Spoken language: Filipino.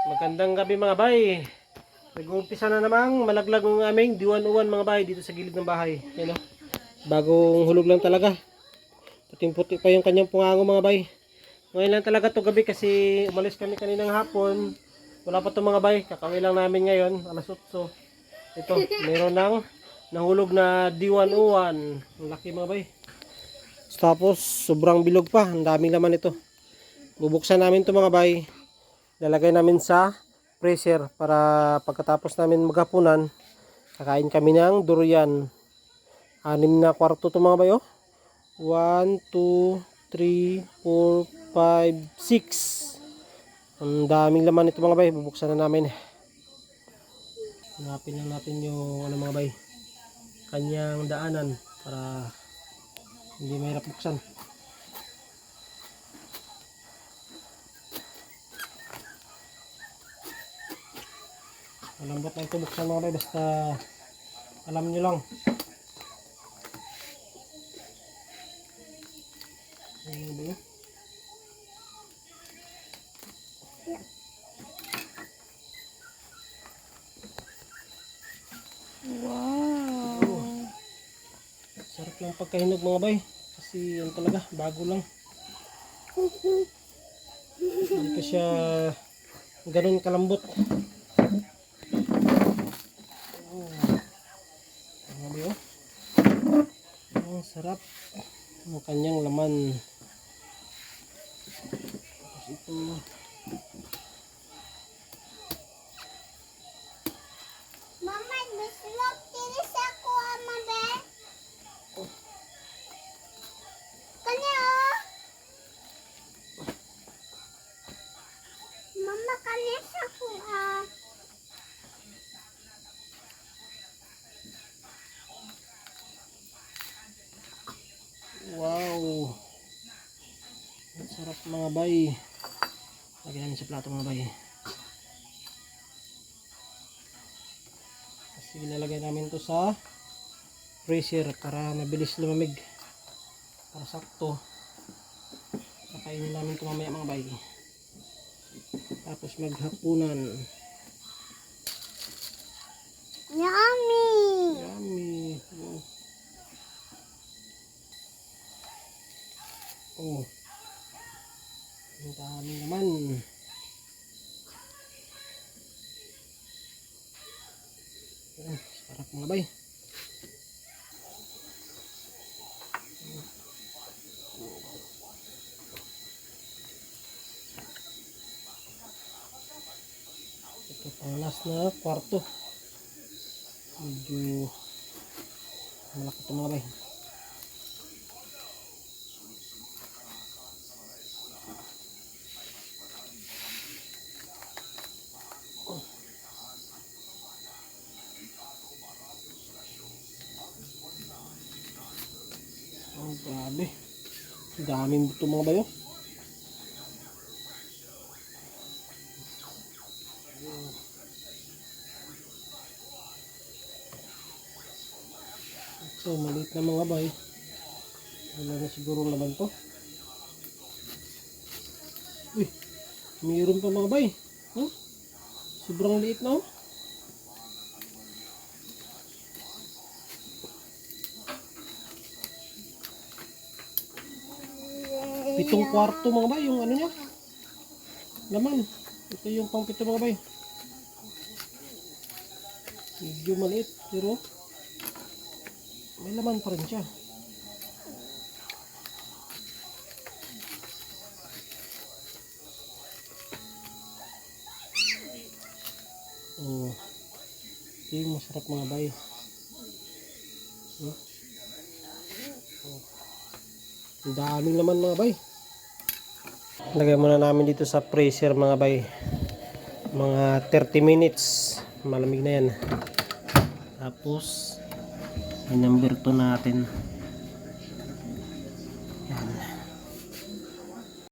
Magandang gabi mga bay. Nag-uumpisa na namang malaglag ng aming diwan-uwan mga bay dito sa gilid ng bahay. Yan o. Bagong hulog lang talaga. Puting-puti pa yung kanyang pungango mga bay. Ngayon lang talaga to gabi kasi umalis kami kaninang hapon. Wala pa to mga bay. Kakauwi lang namin ngayon. Alas 8. Ito, meron ng nahulog na diwan-uwan. Ang laki mga bay. Tapos sobrang bilog pa. Ang daming laman ito. Bubuksan namin to mga bay. Lalagay namin sa freezer para pagkatapos namin maghapunan, kakain kami ng durian. 6 na kwarto to mga bayo. 1, 2, 3, 4, 5, 6. Ang daming laman ito mga bay. Bubuksan na namin. Hanapin lang natin yung mga bay, kanyang daanan para hindi mahirap buksan. Malambot lang ito buksan mga bay, basta alam nyo lang. Ayan ba yun? Wow! Sarap yung pagkahinog mga bay. Kasi yan talaga, bago lang. Hindi pa siya ganun kalambot. Ang sarap ang kanyang laman. Tapos ito, Mama, dislok tiris ako ama be. Kanya oh. Mama kanya sa ko ah. wow, ang sarap mga bay. Lagyan namin sa plato mga bay. Kasi ginalagay namin to sa freezer para mabilis lumamig, para sakto kakainin namin ito mamaya mga bay. Tapos maghapunan. Yummy! Yummy. Oh. Ang dami naman. Oh, sarap mga bay. Ito pang last na kwarto. Medyo malaki ito mga bay. Oh, grabe. Daming buto mga bayo. Ito, maliit na mga bay. Wala na siguro naman to. Uy, mayroon pa mga bay. Huh? Sobrang liit na oh. Pitong kwarto mga bay yung ano niya, laman. Ito yung pang pito mga bay. Medyo maliit pero may laman pa rin siya. Oh, ito yung masarap mga bay. Oh. Ang daming laman mga bay. Lagay muna namin dito sa freezer mga bay. Mga 30 minutes. Malamig na yan. Tapos, number 2 natin.